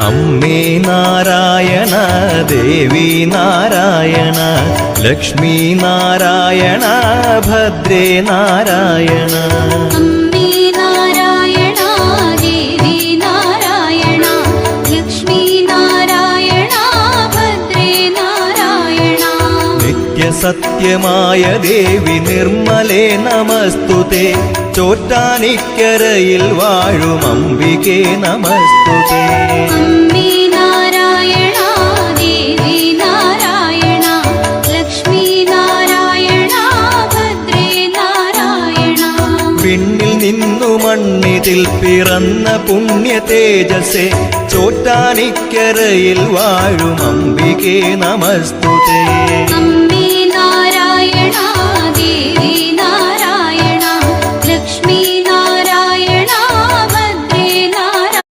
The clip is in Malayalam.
അമ്മേ നാരായണ ദേവി നാരായണ ലക്ഷ്മി നാരായണ ഭദ്രേ നാരായണ. അമ്മേ നാരായണ ദേവി നാരായണ ലക്ഷ്മി നാരായണ ഭദ്രേ നാരായണ. നിത്യസത്യമായ ദേവി നിർമ്മലേ നമസ്തുതേ. ചോറ്റാനിക്കരയിൽ വാഴും അംബികേ നമസ്തുതേ. അമ്മേ നാരായണ ദേവി നാരായണ ലക്ഷ്മി നാരായണ ഭദ്രേ നാരായണ. വിണ്ണിൽ നിന്നു മണ്ണിതിൽ പിറന്ന പുണ്യ തേജസ്സേ. ചോറ്റാനിക്കരയിൽ വാഴും അംബികേ നമസ്തുതേ.